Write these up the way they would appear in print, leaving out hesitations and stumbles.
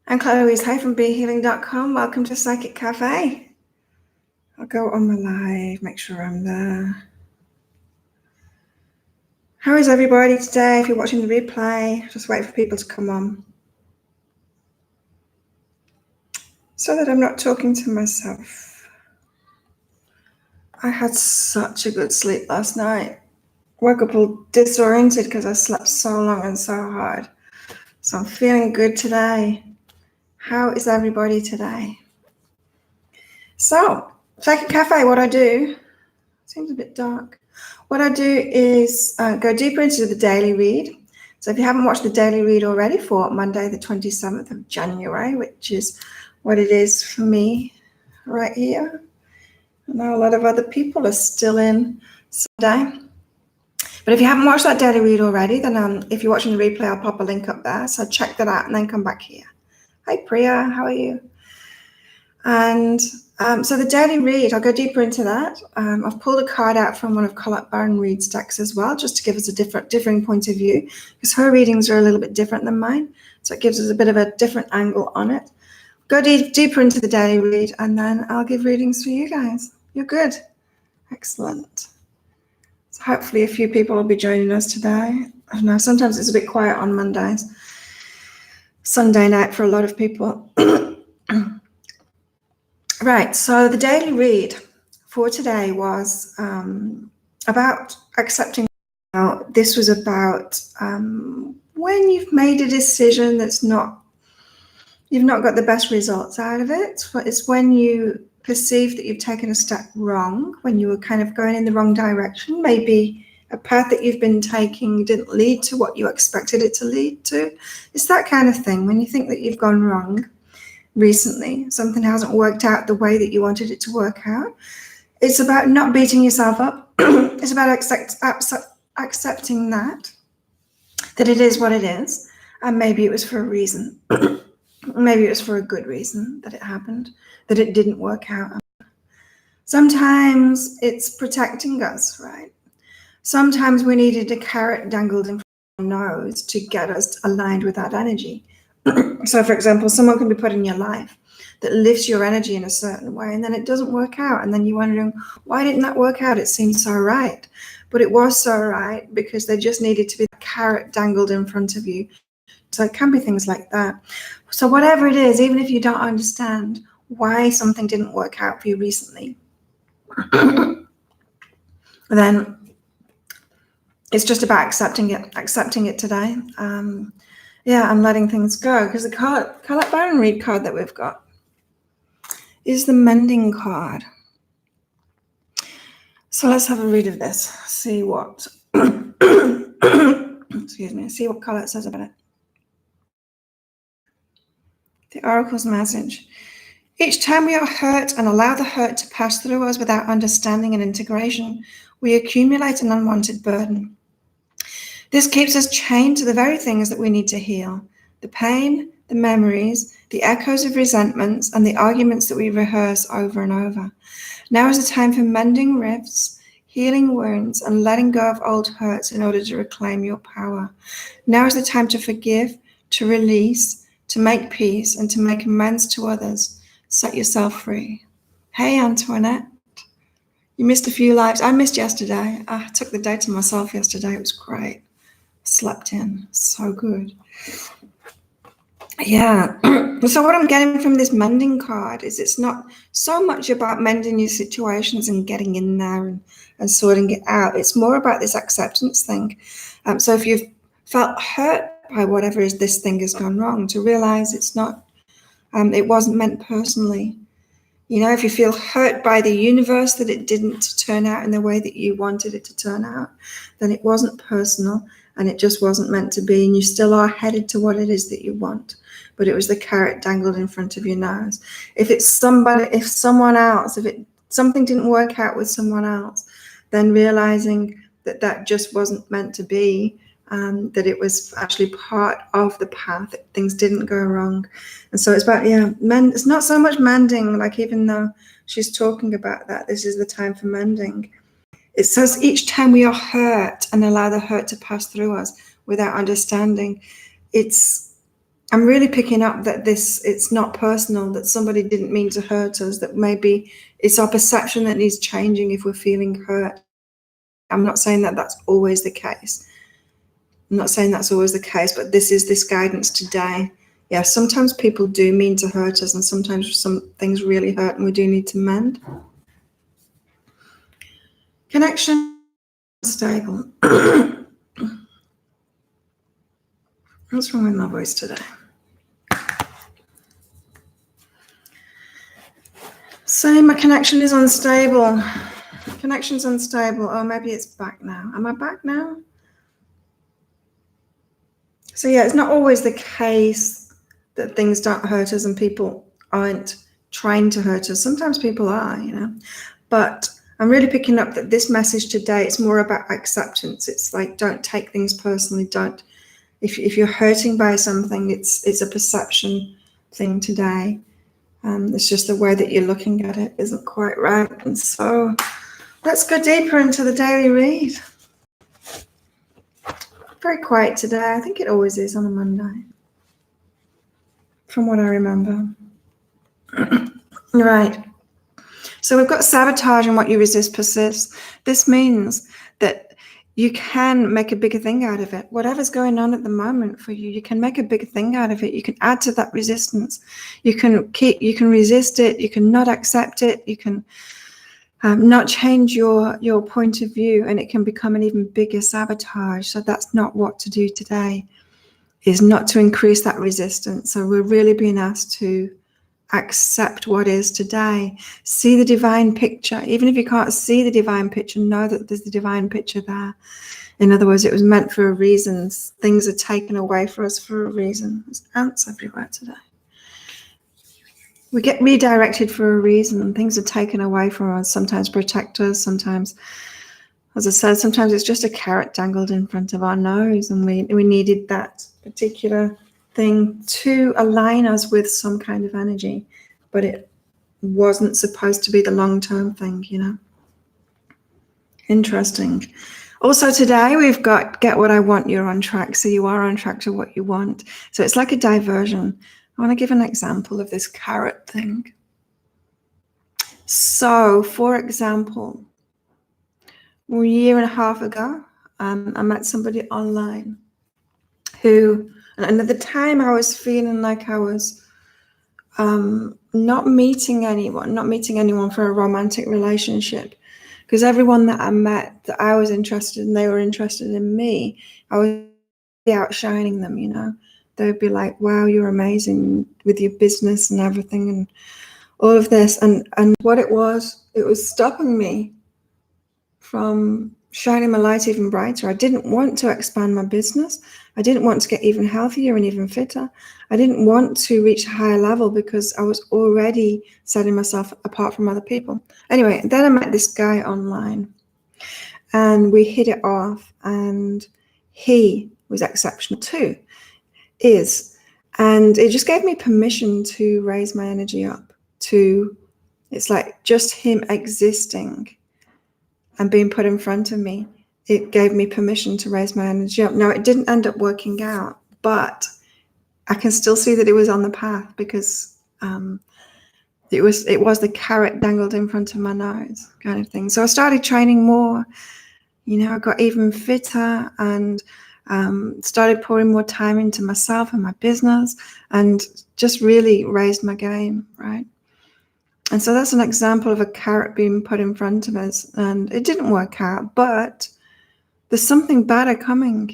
I'm Chloe. Hi from BeHealing.com. Welcome to Psychic Cafe. I'll go on my live, make sure I'm there. How is everybody today? If you're watching the replay, just wait for people to come on so that I'm not talking to myself. I had such a good sleep last night. Woke up all disoriented because I slept so long and so hard. So I'm feeling good today. How is everybody today? So, Psychic Cafe, what I do, seems a bit dark. What I do is go deeper into the daily read. So if you haven't watched the daily read already for Monday, the 27th of January, which is what it is for me right here. I know a lot of other people are still in Sunday. But if you haven't watched that daily read already, then if you're watching the replay, I'll pop a link up there. So check that out and then come back here. Hi, Priya. How are you? And so the daily read, I'll go deeper into that. I've pulled a card out from one of Colette Baron-Reid's decks as well, just to give us a differing point of view, because her readings are a little bit different than mine. So it gives us a bit of a different angle on it. Go deeper into the daily read, and then I'll give readings for you guys. You're good. Excellent. So hopefully a few people will be joining us today. I don't know, sometimes it's a bit quiet on Mondays. Sunday night for a lot of people. Right, so the daily read for today was about accepting. Now, this was about when you've made a decision you've not got the best results out of it. It's when you perceive that you've taken a step wrong, when you were kind of going in the wrong direction. Maybe a path that you've been taking didn't lead to what you expected it to lead to. It's that kind of thing, when you think that you've gone wrong. Recently, something hasn't worked out the way that you wanted it to work out. It's about not beating yourself up. It's about accepting that it is what it is, and maybe it was for a reason. Maybe it was for a good reason that it happened, that it didn't work out. Sometimes it's protecting us, right? Sometimes we needed a carrot dangled in front of our nose to get us aligned with that energy. So, for example, someone can be put in your life that lifts your energy in a certain way, and then it doesn't work out. And then you're wondering, why didn't that work out? It seemed so right. But it was so right because there just needed to be a carrot dangled in front of you. So it can be things like that. So whatever it is, even if you don't understand why something didn't work out for you recently, then it's just about accepting it today. And letting things go, because the Colette Baron-Reid card that we've got is the Mending card. So let's have a read of this, see what see what Colette says about it. The Oracle's message. Each time we are hurt and allow the hurt to pass through us without understanding and integration, we accumulate an unwanted burden. This keeps us chained to the very things that we need to heal: the pain, the memories, the echoes of resentments, and the arguments that we rehearse over and over. Now is the time for mending rifts, healing wounds, and letting go of old hurts in order to reclaim your power. Now is the time to forgive, to release, to make peace, and to make amends to others. Set yourself free. Hey, Antoinette. You missed a few lives. I missed yesterday. I took the day to myself yesterday. It was great. Slept in. So good. Yeah. So what I'm getting from this mending card is it's not so much about mending your situations and getting in there and sorting it out. It's more about this acceptance thing. So if you've felt hurt by whatever is this thing has gone wrong, to realize it's not, it wasn't meant personally. You know, if you feel hurt by the universe that it didn't turn out in the way that you wanted it to turn out, then it wasn't personal and it just wasn't meant to be, and you still are headed to what it is that you want. But it was the carrot dangled in front of your nose. If it's someone else, something didn't work out with someone else, then realizing that just wasn't meant to be, that it was actually part of the path, that things didn't go wrong. And so it's about, it's not so much mending, like even though she's talking about that, this is the time for mending. It says each time we are hurt and allow the hurt to pass through us without understanding, it's I'm really picking up that it's not personal, that somebody didn't mean to hurt us, that maybe it's our perception that needs changing if we're feeling hurt. I'm not saying that that's always the case. I'm not saying that's always the case, but this is this guidance today. Yeah, sometimes people do mean to hurt us, and sometimes some things really hurt and we do need to mend. Connection stable. What's wrong with my voice today? So my connection is unstable. Connection's unstable. Oh, maybe it's back now. Am I back now? So yeah, it's not always the case that things don't hurt us and people aren't trying to hurt us. Sometimes people are, But I'm really picking up that this message today, it's more about acceptance. It's like, don't take things personally. If you're hurting by something, it's a perception thing today. It's just the way that you're looking at it isn't quite right. And so let's go deeper into the daily read. Very quiet today. I think it always is on a Monday, from what I remember. Right. So we've got sabotage and what you resist persists. This means that you can make a bigger thing out of it. Whatever's going on at the moment for you, you can make a bigger thing out of it. You can add to that resistance. You can resist it. You can not accept it. You can not change your point of view, and it can become an even bigger sabotage. So that's not what to do today, is not to increase that resistance. So we're really being asked to accept what is today. See the divine picture. Even if you can't see the divine picture, know that there's the divine picture there. In other words, it was meant for a reason. Things are taken away for us for a reason. There's ants everywhere today. We get redirected for a reason, and things are taken away from us, sometimes protect us, sometimes, as I said, sometimes it's just a carrot dangled in front of our nose, and we needed that particular thing to align us with some kind of energy, but it wasn't supposed to be the long-term thing, Interesting. Also today we've got get what I want, you're on track. So you are on track to what you want. So it's like a diversion. I want to give an example of this carrot thing. So for example, a year and a half ago, I met somebody online who, and at the time I was feeling like I was not meeting anyone for a romantic relationship, because everyone that I met that I was interested in, they were interested in me. I was outshining them, They'd be like, wow, you're amazing with your business and everything and all of this. And what it was stopping me from shining my light even brighter. I didn't want to expand my business. I didn't want to get even healthier and even fitter. I didn't want to reach a higher level because I was already setting myself apart from other people. Anyway, then I met this guy online and we hit it off, and he was exceptional too, and it just gave me permission to raise my energy up it's like just him existing and being put in front of me. It gave me permission to raise my energy up. Now, it didn't end up working out, but I can still see that it was on the path, because it was the carrot dangled in front of my nose kind of thing. So I started training more, I got even fitter and started pouring more time into myself and my business, and just really raised my game, right? And so that's an example of a carrot being put in front of us, and it didn't work out, but there's something better coming,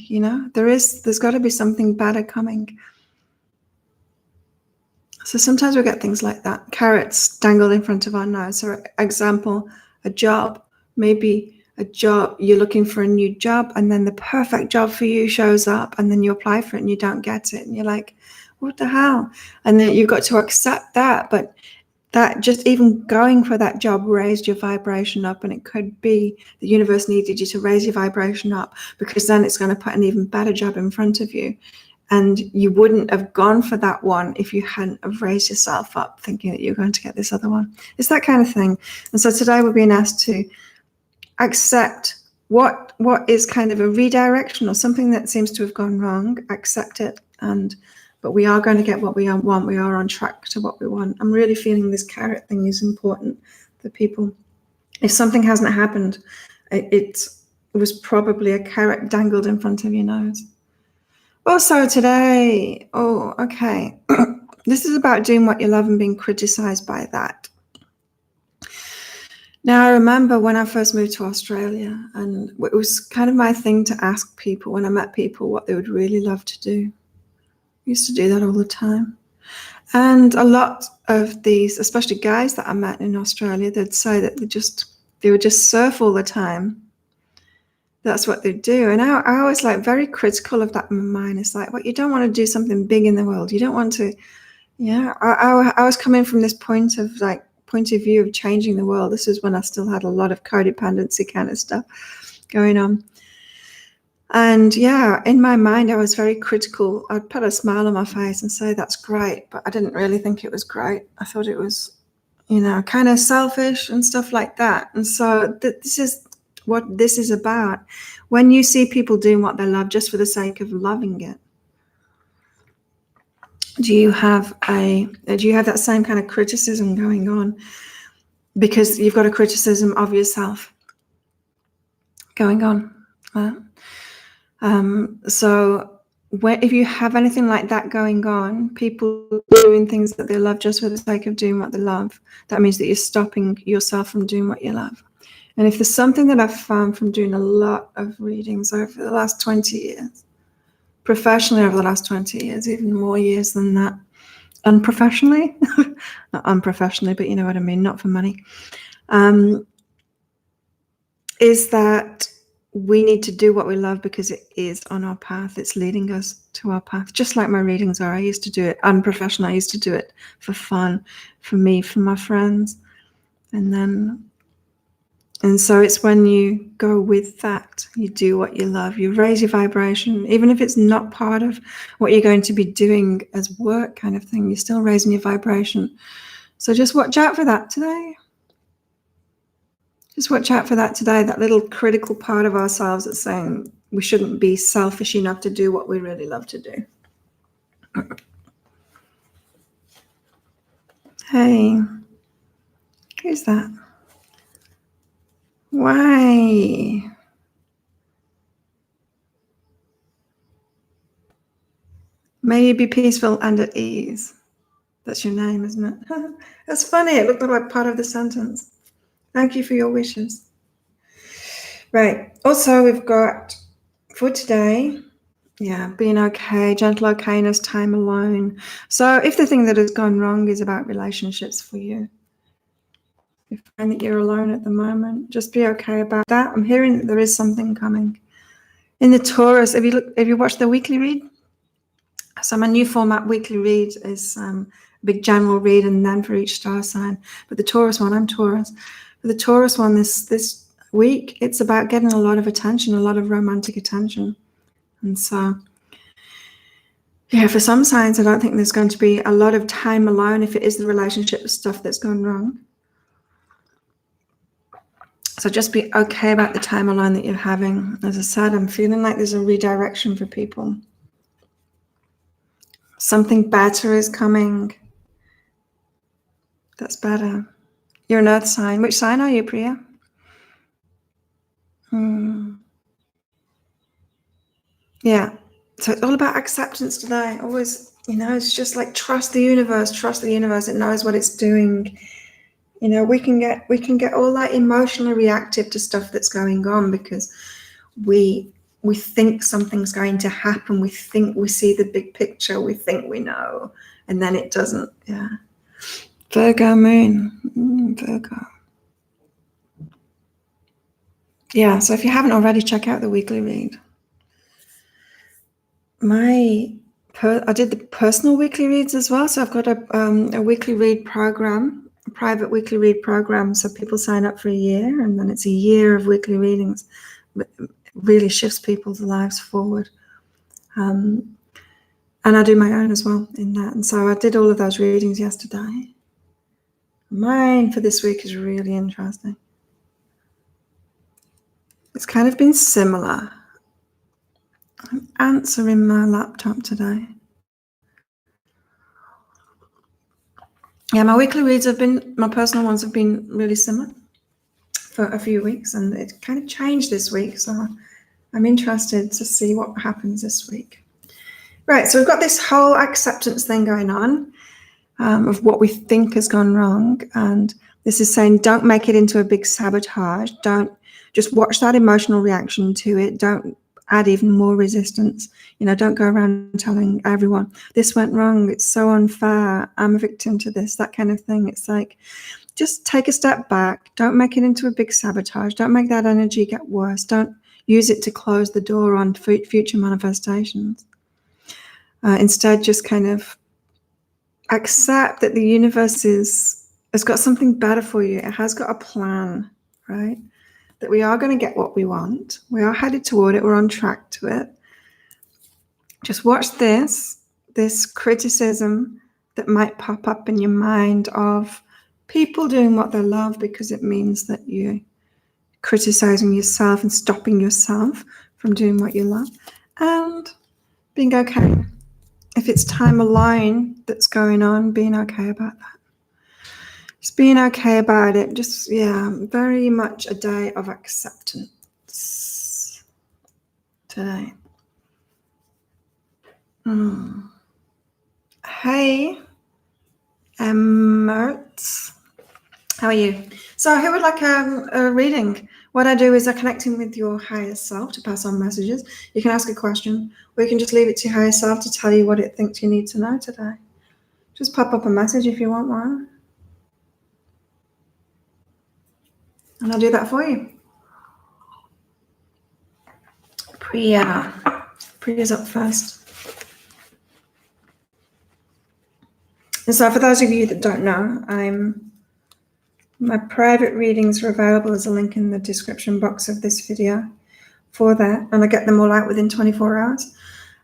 there's got to be something better coming. So sometimes we get things like that, carrots dangled in front of our nose. So example, a job, maybe a job, you're looking for a new job, and then the perfect job for you shows up, and then you apply for it and you don't get it, and you're like, what the hell? And then you've got to accept that, but that just even going for that job raised your vibration up, and it could be the universe needed you to raise your vibration up, because then it's going to put an even better job in front of you, and you wouldn't have gone for that one if you hadn't have raised yourself up thinking that you're going to get this other one. It's that kind of thing. And so today we're being asked to accept what is kind of a redirection or something that seems to have gone wrong, accept it and but we are going to get what we want. We are on track to what we want. I'm really feeling this carrot thing is important for people. If something hasn't happened, it was probably a carrot dangled in front of your nose. Also today, okay. This is about doing what you love and being criticized by that. Now, I remember when I first moved to Australia, and it was kind of my thing to ask people when I met people what they would really love to do. I used to do that all the time. And a lot of these, especially guys that I met in Australia, they'd say that they would just surf all the time. That's what they do. And I was like very critical of that in my mind. It's like, well, you don't want to do something big in the world. You don't want to, I was coming from this point of view of changing the world. This is when I still had a lot of codependency kind of stuff going on. And in my mind, I was very critical. I'd put a smile on my face and say, that's great. But I didn't really think it was great. I thought it was, kind of selfish and stuff like that. And so this is what this is about. When you see people doing what they love just for the sake of loving it, do you have that same kind of criticism going on? Because you've got a criticism of yourself going on. So if you have anything like that going on, people doing things that they love just for the sake of doing what they love, that means that you're stopping yourself from doing what you love. And if there's something that I've found from doing a lot of readings over the last 20 years, professionally over the last 20 years, even more years than that, unprofessionally, not unprofessionally, but you know what I mean, not for money, is that we need to do what we love because it is on our path. It's leading us to our path, just like my readings are. I used to do it unprofessional. I used to do it for fun, for me, for my friends. And so it's when you go with that, you do what you love, you raise your vibration, even if it's not part of what you're going to be doing as work kind of thing, you're still raising your vibration. So just watch out for that today. Just watch out for that today, that little critical part of ourselves that's saying we shouldn't be selfish enough to do what we really love to do. Hey, who's that? Why? May you be peaceful and at ease. That's your name, isn't it? That's funny. It looked like part of the sentence. Thank you for your wishes. Right. Also, we've got for today, being okay, gentle okayness, time alone. So if the thing that has gone wrong is about relationships for you, you find that you're alone at the moment, just be okay about that. I'm hearing that there is something coming. In the Taurus, have you watched the weekly read? So my new format weekly read is a big general read and then for each star sign. But the Taurus one, I'm Taurus. For the Taurus one this week, it's about getting a lot of attention, a lot of romantic attention. And so, for some signs, I don't think there's going to be a lot of time alone if it is the relationship stuff that's gone wrong. So just be okay about the time alone that you're having. As I said, I'm feeling like there's a redirection for people. Something better is coming. That's better. You're an earth sign. Which sign are you, Priya? Yeah. So it's all about acceptance today. Always, it's just like trust the universe. It knows what it's doing. We can get all that emotionally reactive to stuff that's going on because we think something's going to happen. We think we see the big picture. We think we know, and then it doesn't. Yeah. Virgo moon. Virgo. Yeah. So if you haven't already, check out the weekly read. I did the personal weekly reads as well. So I've got a weekly read program, a private weekly read program. So people sign up for a year, and then it's a year of weekly readings. It really shifts people's lives forward. And I do my own as well in that. And so I did all of those readings yesterday. Mine for this week is really interesting. It's kind of been similar. I'm answering my laptop today. Yeah, my weekly reads my personal ones have been really similar for a few weeks, and it kind of changed this week. So I'm interested to see what happens this week. Right, so we've got this whole acceptance thing going on of what we think has gone wrong. And this is saying don't make it into a big sabotage. Don't just watch that emotional reaction to it. Don't add even more resistance. Don't go around telling everyone, this went wrong, it's so unfair, I'm a victim to this, that kind of thing. It's like, just take a step back. Don't make it into a big sabotage. Don't make that energy get worse. Don't use it to close the door on future manifestations. Instead, just kind of accept that the universe has got something better for you. It has got a plan, right? That we are going to get what we want. We are headed toward it. We're on track to it. Just watch this criticism that might pop up in your mind of people doing what they love, because it means that you're criticizing yourself and stopping yourself from doing what you love, and being okay. If it's time alone that's going on, being okay about that. Just being okay about it. Just, very much a day of acceptance today. Hey, Mert. How are you? So who would like a reading? What I do is I connect in with your higher self to pass on messages. You can ask a question, or you can just leave it to your higher self to tell you what it thinks you need to know today. Just pop up a message if you want one, and I'll do that for you. Priya's up first. And so for those of you that don't know, my private readings are available. There's a link in the description box of this video for that, and I get them all out within 24 hours.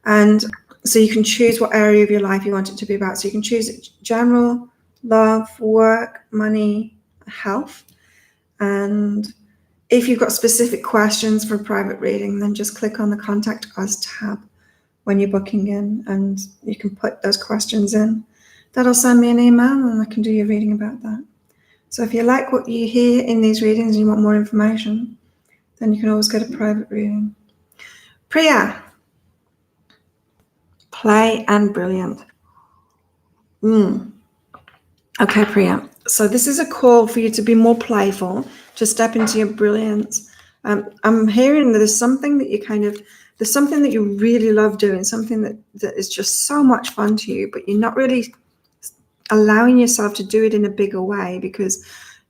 And so you can choose what area of your life you want it to be about. So you can choose general, love, work, money, health. And if you've got specific questions for a private reading, then just click on the Contact Us tab when you're booking in, and you can put those questions in. That'll send me an email, and I can do your reading about that. So if you like what you hear in these readings and you want more information, then you can always get a private reading. Priya. Play and brilliant. Okay, Priya. So this is a call for you to be more playful, to step into your brilliance. I'm hearing that there's something that you really love doing, something that is just so much fun to you, but you're not really allowing yourself to do it in a bigger way because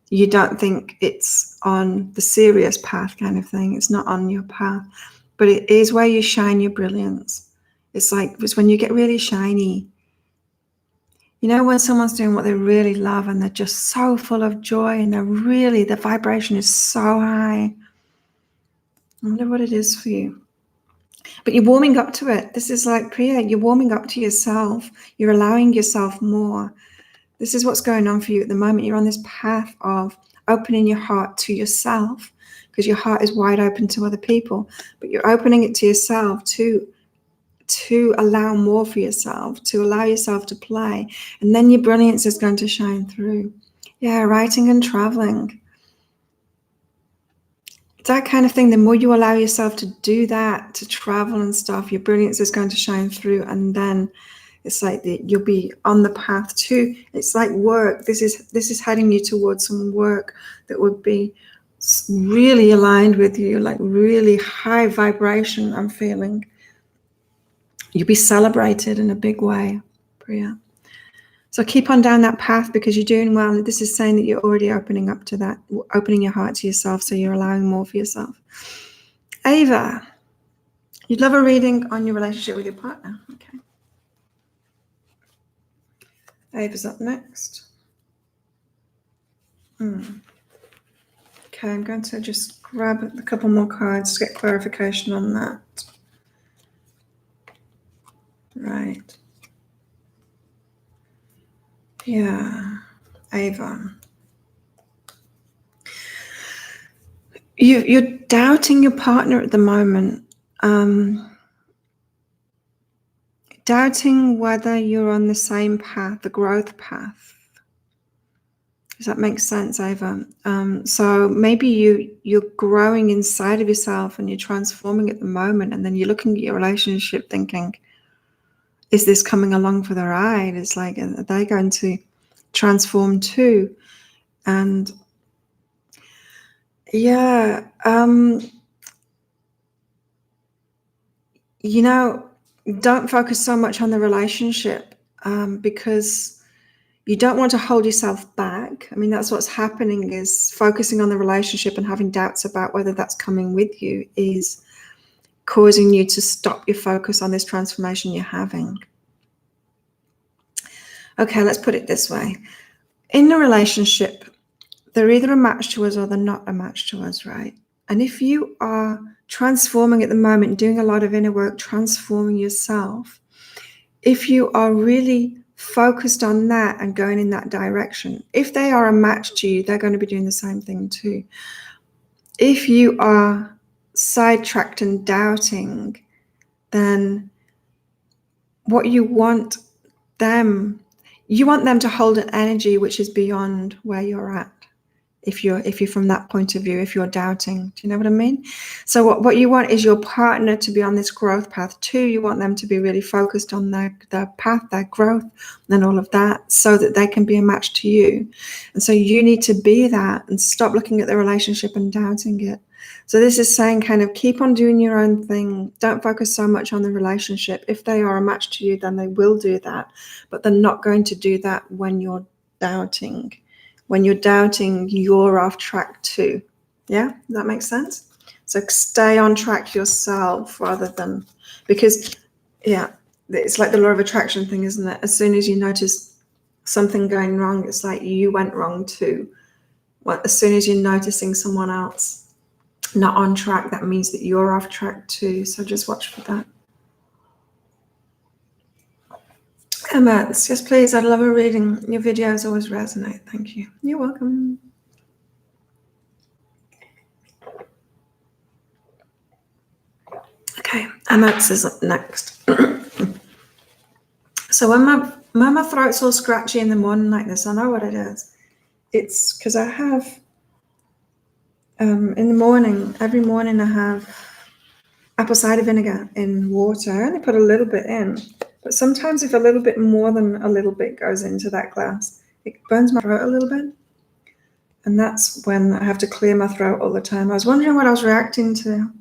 you don't think it's on the serious path kind of thing. It's not on your path, but it is where you shine your brilliance. It's when you get really shiny. When someone's doing what they really love and they're just so full of joy and the vibration is so high. I wonder what it is for you. But you're warming up to it. This is like Priya, you're warming up to yourself. You're allowing yourself more. This is what's going on for you at the moment. You're on this path of opening your heart to yourself, because your heart is wide open to other people, but you're opening it to yourself to allow more for yourself, to allow yourself to play. And then your brilliance is going to shine through. Yeah, writing and traveling. That kind of thing, the more you allow yourself to do that, to travel and stuff, your brilliance is going to shine through. And then it's like you'll be on the path to, it's like work. This is heading you towards some work that would be really aligned with you, like really high vibration, I'm feeling. You'll be celebrated in a big way, Priya. So keep on down that path because you're doing well. This is saying that you're already opening up to that, opening your heart to yourself, so you're allowing more for yourself. Ava, you'd love a reading on your relationship with your partner. Okay. Ava's up next. Okay, I'm going to just grab a couple more cards to get clarification on that. Right. Yeah, Ava. You're doubting your partner at the moment. Doubting whether you're on the same path, the growth path. Does that make sense, Ava? So maybe you're growing inside of yourself and you're transforming at the moment, and then you're looking at your relationship thinking, is this coming along for the ride? It's like, are they going to transform too? And yeah, don't focus so much on the relationship, because you don't want to hold yourself back. I mean, that's what's happening, is focusing on the relationship and having doubts about whether that's coming with you is causing you to stop your focus on this transformation you're having. Okay, let's put it this way. In a relationship, they're either a match to us or they're not a match to us, right? And if you are transforming at the moment, doing a lot of inner work, transforming yourself, if you are really focused on that and going in that direction, if they are a match to you, they're going to be doing the same thing too. If you are sidetracked and doubting, then what you want them to hold an energy which is beyond where you're at. If you're from that point of view, if you're doubting, do you know what I mean? So what you want is your partner to be on this growth path too. You want them to be really focused on their path, their growth, and all of that, so that they can be a match to you. And so you need to be that and stop looking at the relationship and doubting it. So this is saying, kind of keep on doing your own thing. Don't focus so much on the relationship. If they are a match to you, then they will do that, but they're not going to do that when you're doubting. When you're doubting, you're off track too. Yeah, does that make sense? So stay on track yourself rather than, because, yeah, it's like the law of attraction thing, isn't it? As soon as you notice something going wrong, it's like you went wrong too. Well, as soon as you're noticing someone else not on track, that means that you're off track too. So just watch for that. Emma, yes, please. I'd love a reading. Your videos always resonate. Thank you. You're welcome. Okay, Emma is up next. So when my throat's all scratchy in the morning like this, I know what it is. It's because I have, in the morning, every morning I have apple cider vinegar in water. I only put a little bit in. But sometimes if a little bit more than a little bit goes into that glass, it burns my throat a little bit. And that's when I have to clear my throat all the time. I was wondering what I was reacting to.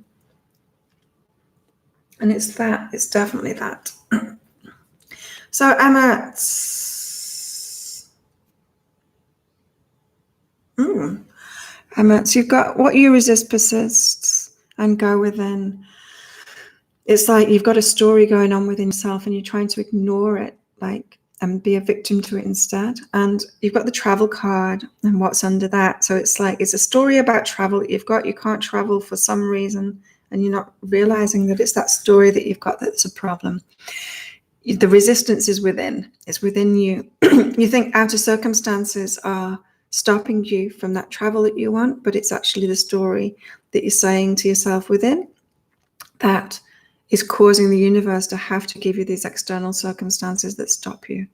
And it's that. It's definitely that. So Emma, Emma, so you've got what you resist persists and go within. It's like you've got a story going on within yourself and you're trying to ignore it, like, and be a victim to it instead. And you've got the travel card and what's under that. So it's like, it's a story about travel that you've got. You can't travel for some reason and you're not realizing that it's that story that you've got that's a problem. The resistance is within. It's within you. You think outer circumstances are stopping you from that travel that you want, but it's actually the story that you're saying to yourself within that is causing the universe to have to give you these external circumstances that stop you.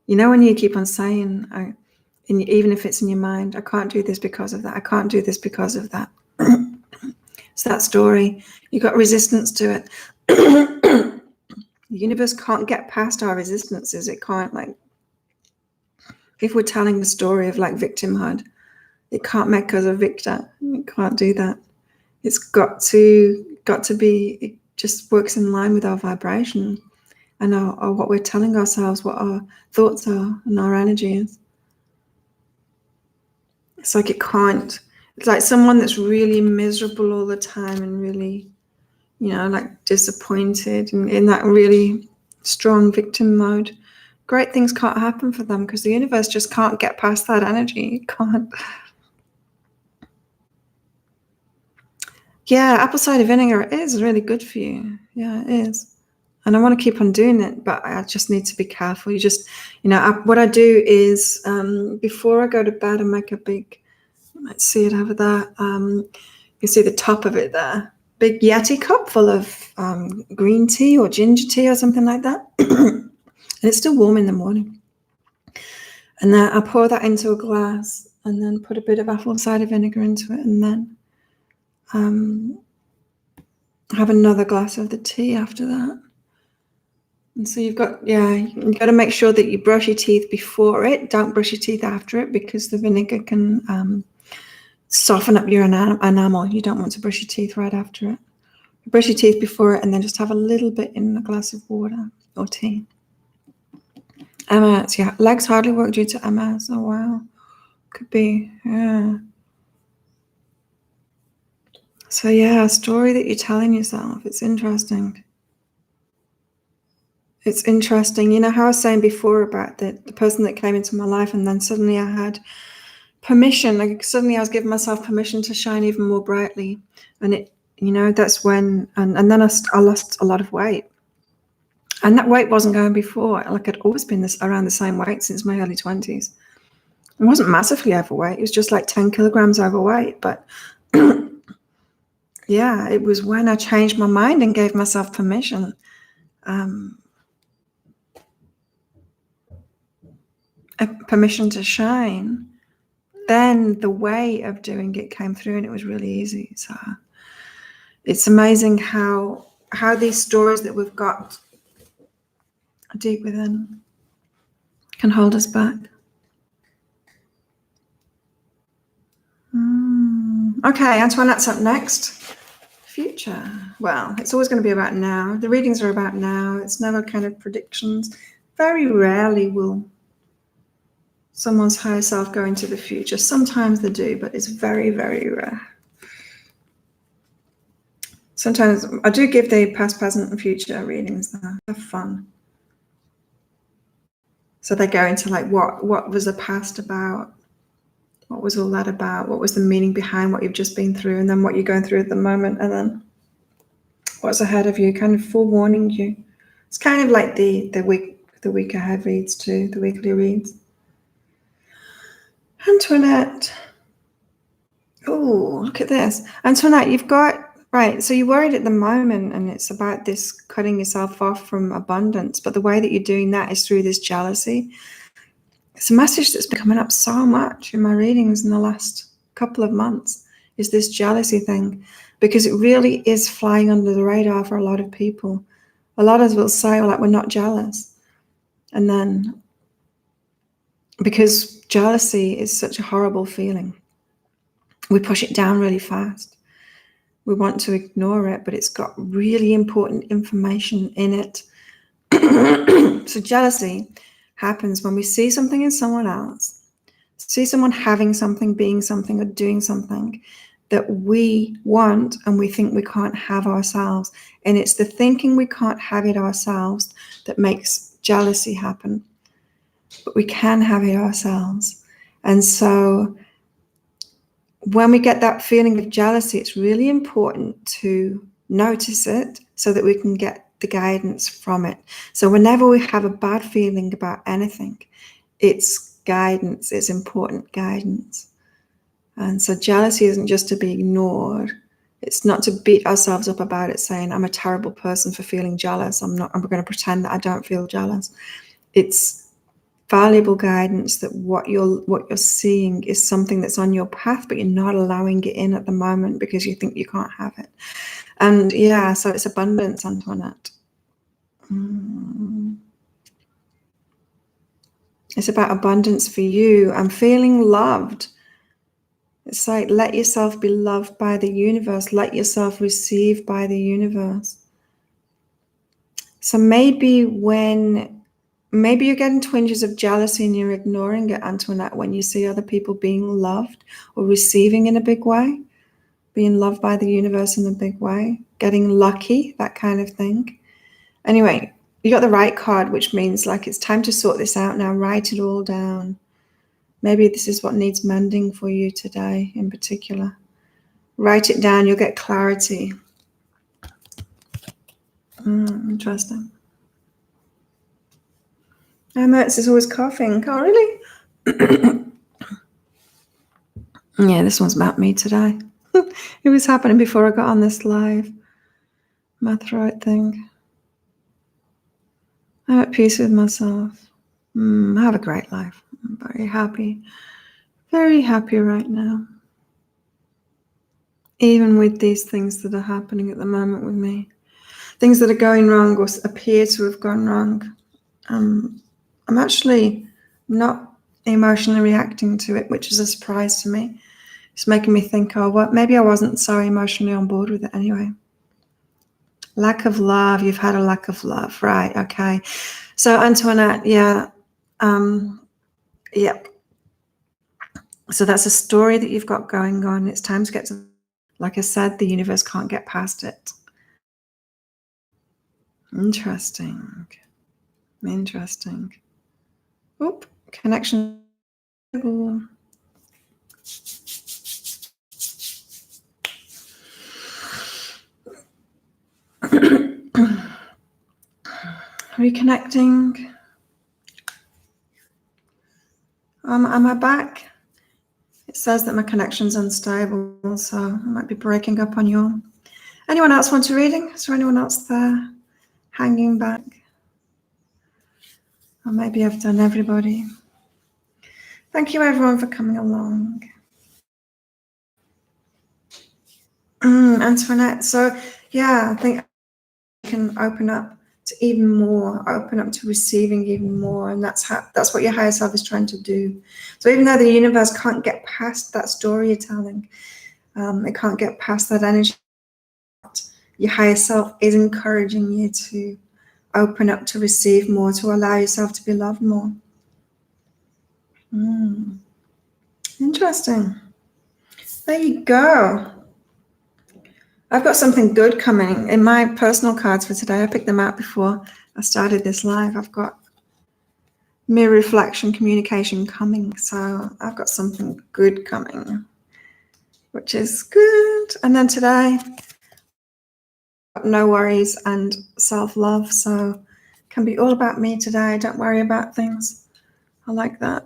You know, when you keep on saying, even if it's in your mind, I can't do this because of that, I can't do this because of that. It's that story. You've got resistance to it. The universe can't get past our resistances. It can't, like, if we're telling the story of like victimhood, it can't make us a victor. It can't do that. It's got to be, it just works in line with our vibration and our what we're telling ourselves, what our thoughts are and our energy is. It's like it can't. It's like someone that's really miserable all the time and really, like disappointed and in that really strong victim mode. Great things can't happen for them because the universe just can't get past that energy. It can't. Yeah, apple cider vinegar is really good for you. Yeah, it is. And I want to keep on doing it, but I just need to be careful. You just, what I do is before I go to bed, I make a big, you might see it over there. You see the top of it there. Big Yeti cup full of green tea or ginger tea or something like that. And it's still warm in the morning. And then I'll pour that into a glass and then put a bit of apple cider vinegar into it, and then have another glass of the tea after that. And so you've got to make sure that you brush your teeth before it. Don't brush your teeth after it, because the vinegar can soften up your enamel. You don't want to brush your teeth right after it. Brush your teeth before it, and then just have a little bit in a glass of water or tea. MS, yeah. Legs hardly work due to MS. Oh, wow. Could be, yeah. So, yeah, a story that you're telling yourself. It's interesting. It's interesting. You know how I was saying before about the person that came into my life, and then suddenly I had permission. Like, suddenly I was giving myself permission to shine even more brightly. And it, that's when, and then I lost a lot of weight. And that weight wasn't going before. Like, I'd always been around the same weight since my early 20s. I wasn't massively overweight. It was just like 10 kilograms overweight. But yeah, it was when I changed my mind and gave myself permission. Permission to shine. Then the way of doing it came through, and it was really easy. So it's amazing how these stories that we've got deep within can hold us back. Okay, Antoinette's up next. Future. Well, it's always going to be about now. The readings are about now. It's never kind of predictions. Very rarely will someone's higher self go into the future. Sometimes they do, but it's very, very rare. Sometimes I do give the past, present, and future readings, though. They're fun. So they go into like what was the past about? What was all that about? What was the meaning behind what you've just been through, and then what you're going through at the moment, and then what's ahead of you, kind of forewarning you. It's kind of like the week ahead reads too, the weekly reads. Antoinette. Oh, look at this. Antoinette, you've got, right, so you're worried at the moment, and it's about this cutting yourself off from abundance, but the way that you're doing that is through this jealousy. It's a message that's been coming up so much in my readings in the last couple of months, is this jealousy thing, because it really is flying under the radar for a lot of people. A lot of us will say, well, like, we're not jealous. And then, because jealousy is such a horrible feeling, we push it down really fast. We want to ignore it, but it's got really important information in it. So jealousy happens when we see something in someone else, see someone having something, being something, or doing something that we want and we think we can't have ourselves. And it's the thinking we can't have it ourselves that makes jealousy happen. But we can have it ourselves. And so when we get that feeling of jealousy, it's really important to notice it so that we can get the guidance from it. So whenever we have a bad feeling about anything, it's guidance, it's important guidance. And so jealousy isn't just to be ignored. It's not to beat ourselves up about it, saying, I'm a terrible person for feeling jealous. I'm going to pretend that I don't feel jealous. It's valuable guidance that what you're seeing is something that's on your path, but you're not allowing it in at the moment because you think you can't have it. And yeah, so it's abundance, Antoinette. It's about abundance for you. I'm feeling loved. It's like, let yourself be loved by the universe. Let yourself receive by the universe. So maybe you're getting twinges of jealousy and you're ignoring it, Antoinette, when you see other people being loved or receiving in a big way, being loved by the universe in a big way, getting lucky, that kind of thing. Anyway, you got the right card, which means like it's time to sort this out now. Write it all down. Maybe this is what needs mending for you today in particular. Write it down, you'll get clarity. Interesting. Mertz is always coughing. Oh, really? Yeah, this one's about me today. It was happening before I got on this live. My throat thing. I'm at peace with myself. I have a great life. I'm very happy right now. Even with these things that are happening at the moment with me, things that are going wrong or appear to have gone wrong, I'm actually not emotionally reacting to it, which is a surprise to me. It's making me think, oh, well, maybe I wasn't so emotionally on board with it anyway. Lack of love. You've had a lack of love, right? Okay. So Antoinette, yeah. Yep. So that's a story that you've got going on. It's time to get to, like I said, the universe can't get past it. Interesting. Oop, connection. Reconnecting. Am I back? It says that my connection's unstable, so I might be breaking up on you all. Anyone else want a reading? Is there anyone else there hanging back? Or maybe I've done everybody. Thank you everyone for coming along. Antoinette, so yeah, I think I can open up to even more, open up to receiving even more, and that's what your higher self is trying to do. So even though the universe can't get past that story you're telling, it can't get past that energy, your higher self is encouraging you to open up to receive more, to allow yourself to be loved more. Interesting. There you go. I've got something good coming. In my personal cards for today, I picked them out before I started this live. I've got mirror reflection communication coming. So I've got something good coming, which is good. And then today, no worries and self-love. So it can be all about me today. Don't worry about things. I like that.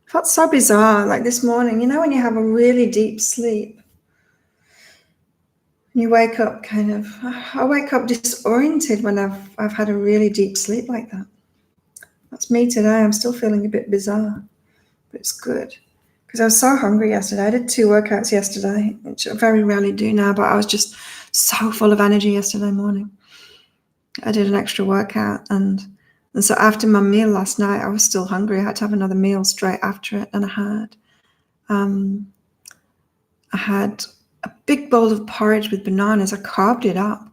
Felt so bizarre, like this morning, you know, when you have a really deep sleep, you wake up I wake up disoriented when I've had a really deep sleep like that. That's me today. I'm still feeling a bit bizarre, but it's good because I was so hungry yesterday. I did 2 workouts yesterday, which I very rarely do now, but I was just so full of energy yesterday morning. I did an extra workout and so after my meal last night, I was still hungry. I had to have another meal straight after it, and I had a big bowl of porridge with bananas. I carved it up.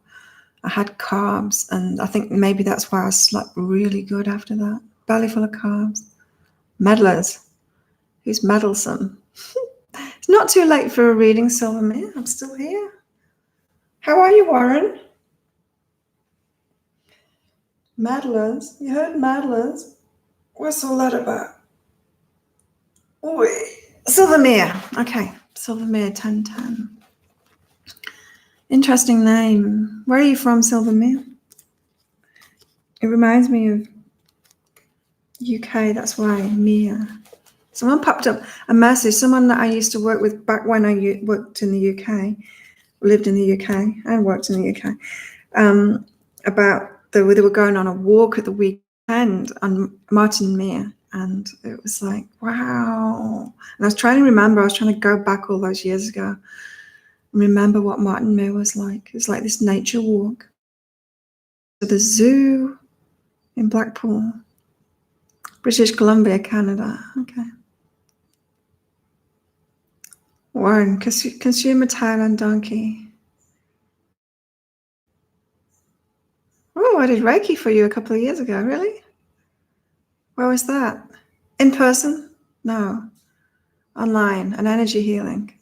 I had carbs, and I think maybe that's why I slept really good after that. Belly full of carbs. Meddlers. Who's meddlesome? It's not too late for a reading, Silvermere. I'm still here. How are you, Warren? Meddlers? You heard meddlers? What's all that about? Oi. Silvermere. Okay. Silvermere 1010. Interesting name. Where are you from, Silvermere? It reminds me of UK, that's why, Mia. Someone popped up a message, someone that I used to work with back when I worked in the UK, lived in the UK, and worked in the UK, about they were going on a walk at the weekend on Martin Mere, and it was like, wow. And I was trying to go back all those years ago and remember what Martin Mere was like. It was like this nature walk to the zoo in Blackpool, British Columbia, Canada. Okay. Warren, consumer Thailand donkey. Oh, I did Reiki for you a couple of years ago. Really? Where was that? In person? No. Online, an energy healing.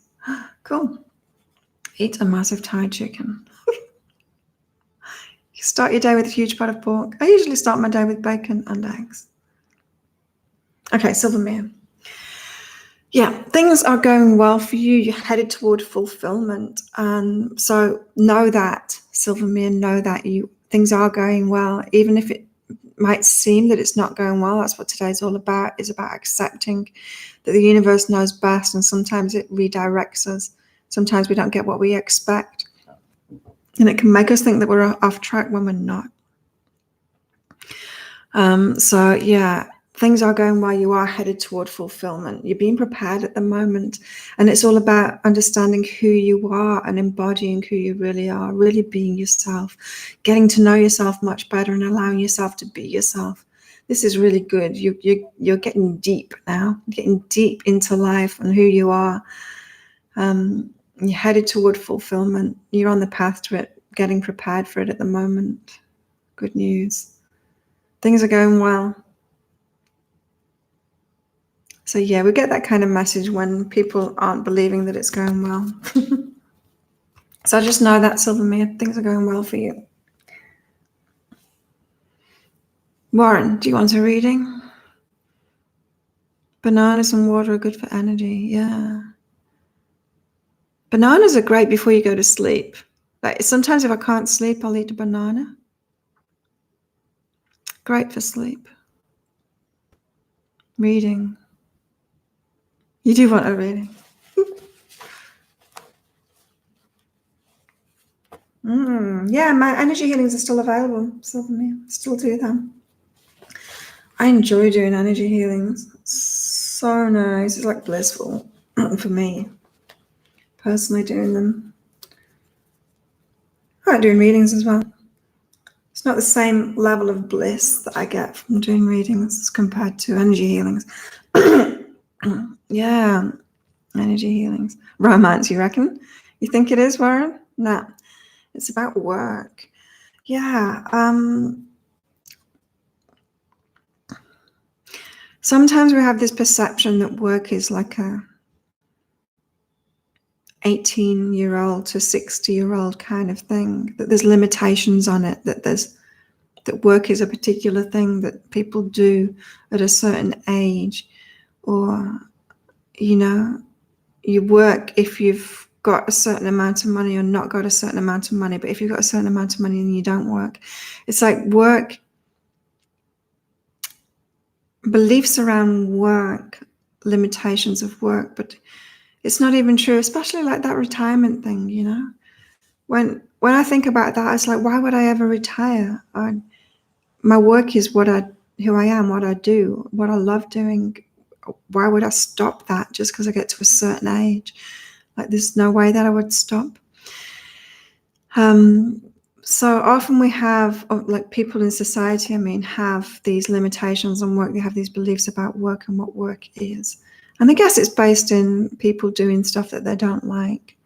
Cool. Eat a massive Thai chicken. You start your day with a huge pot of pork. I usually start my day with bacon and eggs. Okay, Silvermere. Yeah, things are going well for you. You're headed toward fulfillment. So know that, Silvermere, know that things are going well. Even if it might seem that it's not going well, that's what today's all about, is about accepting that the universe knows best, and sometimes it redirects us. Sometimes we don't get what we expect. And it can make us think that we're off track when we're not. So yeah, things are going well. You are headed toward fulfillment. You're being prepared at the moment. And it's all about understanding who you are and embodying who you really are, really being yourself, getting to know yourself much better and allowing yourself to be yourself. This is really good. You're getting deep now, getting deep into life and who you are. You're headed toward fulfillment. You're on the path to it, getting prepared for it at the moment. Good news. Things are going well. So yeah, we get that kind of message when people aren't believing that it's going well. So just know that, Silvermere, things are going well for you. Warren, do you want a reading? Bananas and water are good for energy. Yeah. Bananas are great before you go to sleep. Like sometimes if I can't sleep, I'll eat a banana. Great for sleep. Reading. You do want a reading. Yeah, my energy healings are still available. Still do them. I enjoy doing energy healings. It's so nice. It's like blissful for me. Personally doing them. I like doing readings as well. It's not the same level of bliss that I get from doing readings as compared to energy healings. Yeah, energy healings. Romance, you reckon? You think it is, Warren? No, it's about work. Yeah. Sometimes we have this perception that work is like a 18-year-old to 60-year-old kind of thing, that there's limitations on it, that work is a particular thing that people do at a certain age, or, you know, you work if you've got a certain amount of money or not got a certain amount of money, but if you've got a certain amount of money and you don't work, it's like work, beliefs around work, limitations of work, but it's not even true, especially like that retirement thing, you know. When I think about that, it's like, why would I ever retire? My work is who I am, what I do, what I love doing. Why would I stop that just because I get to a certain age? Like, there's no way that I would stop. So often we have, like, people in society, have these limitations on work. They have these beliefs about work and what work is. And I guess it's based in people doing stuff that they don't like.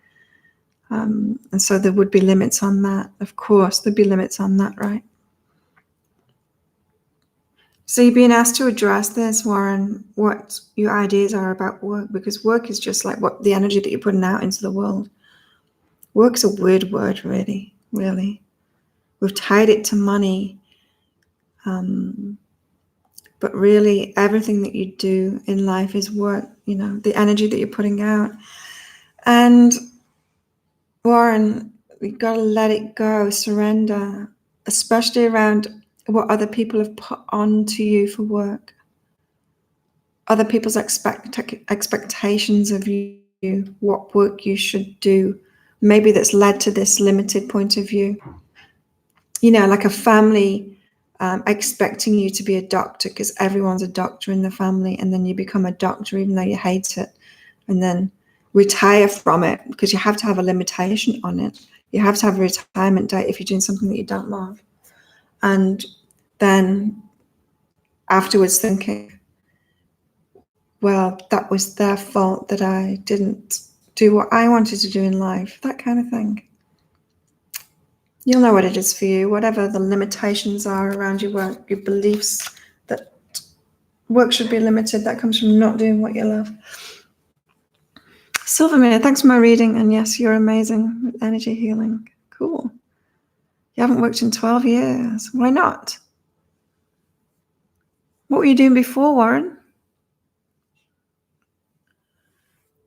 And so there would be limits on that. Of course, there'd be limits on that, right? So you're being asked to address this, Warren, what your ideas are about work, because work is just like what the energy that you're putting out into the world. Work's a weird word, really. We've tied it to money. But really, everything that you do in life is work, you know, the energy that you're putting out. And Warren, you've got to let it go, surrender, especially around what other people have put onto you for work. Other people's expectations of you, what work you should do. Maybe that's led to this limited point of view. You know, like a family expecting you to be a doctor because everyone's a doctor in the family, and then you become a doctor even though you hate it, and then retire from it because you have to have a limitation on it. You have to have a retirement date if you're doing something that you don't love. And then afterwards thinking, well, that was their fault that I didn't do what I wanted to do in life, that kind of thing. You'll know what it is for you, whatever the limitations are around your work, your beliefs that work should be limited, that comes from not doing what you love. Silvermere, thanks for my reading, and yes, you're amazing with energy healing. Cool. You haven't worked in 12 years. Why not? What were you doing before, Warren?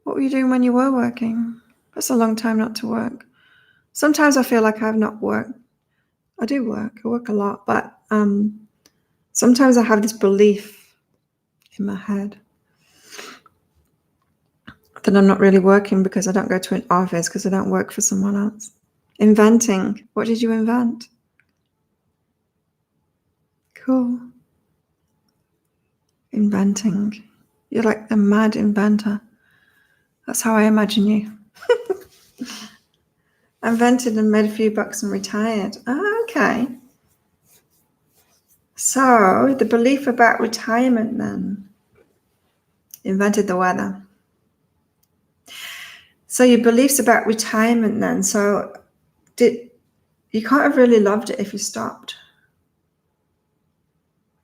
What were you doing when you were working? That's a long time not to work. Sometimes I feel like I've not worked. I do work. I work a lot, but sometimes I have this belief in my head that I'm not really working because I don't go to an office, because I don't work for someone else. Inventing. What did you invent? Cool. Inventing. You're like a mad inventor. That's how I imagine you. Invented and made a few bucks and retired. Okay. So the belief about retirement then. Invented the weather. So your beliefs about retirement then. So you can't have really loved it if you stopped.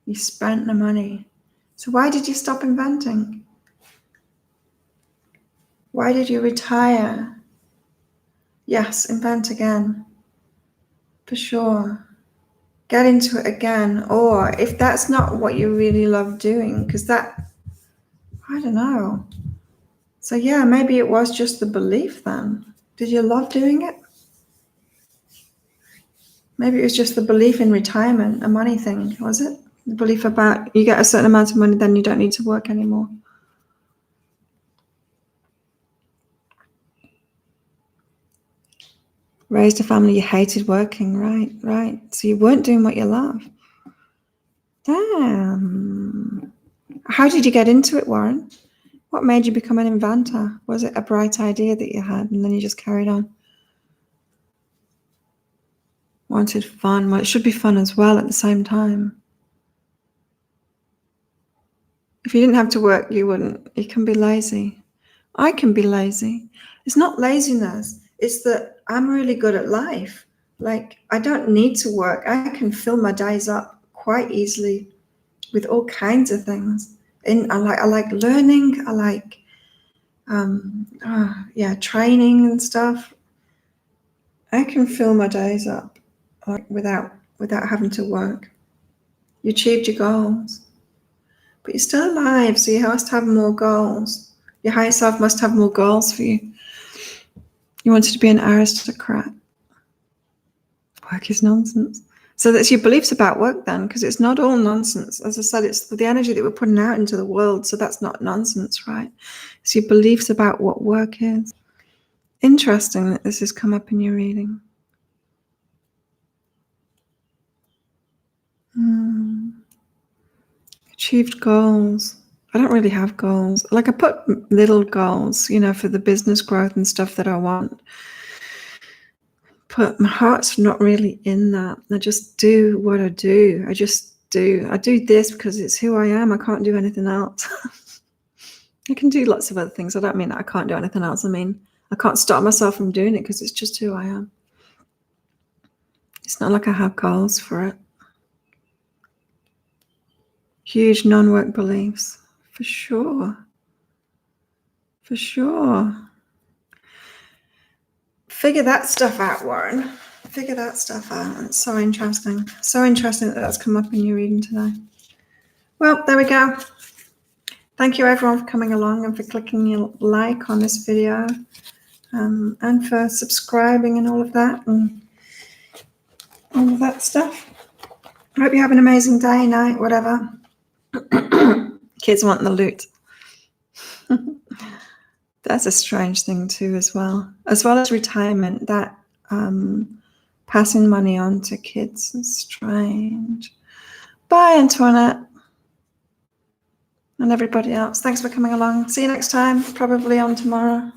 You spent the money. So why did you stop inventing? Why did you retire? Yes, invent again. For sure. Get into it again. Or if that's not what you really love doing, because that, I don't know. So yeah, maybe it was just the belief then. Did you love doing it? Maybe it was just the belief in retirement, a money thing, was it? The belief about you get a certain amount of money, then you don't need to work anymore. Raised a family, you hated working, right. So you weren't doing what you love. Damn. How did you get into it, Warren? What made you become an inventor? Was it a bright idea that you had and then you just carried on? Wanted fun. Well, it should be fun as well at the same time. If you didn't have to work, you wouldn't. You can be lazy. I can be lazy. It's not laziness. It's that I'm really good at life. Like, I don't need to work. I can fill my days up quite easily with all kinds of things. And I like learning. I like, training and stuff. I can fill my days up without having to work. You achieved your goals. But you're still alive, so you must have more goals. Your higher self must have more goals for you. You wanted to be an aristocrat. Work is nonsense. So that's your beliefs about work then, because it's not all nonsense. As I said, it's the energy that we're putting out into the world, so that's not nonsense, right? It's your beliefs about what work is. Interesting that this has come up in your reading. Achieved goals. I don't really have goals. Like, I put little goals, for the business growth and stuff that I want. But my heart's not really in that. I just do what I do. I just do. I do this because it's who I am. I can't do anything else. I can do lots of other things. I don't mean that I can't do anything else. I mean, I can't stop myself from doing it because it's just who I am. It's not like I have goals for it. Huge non-work beliefs, for sure. For sure. Figure that stuff out, Warren. Figure that stuff out. It's so interesting. So interesting that that's come up in your reading today. Well, there we go. Thank you everyone for coming along and for clicking your like on this video, and for subscribing and all of that and all of that stuff. I hope you have an amazing day, night, whatever. Kids want the loot. That's a strange thing too, as well as retirement. That passing money on to kids is strange. Bye, Antoinette, and everybody else. Thanks for coming along. See you next time. Probably on tomorrow.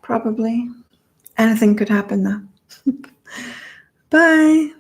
Probably. Anything could happen though. Bye.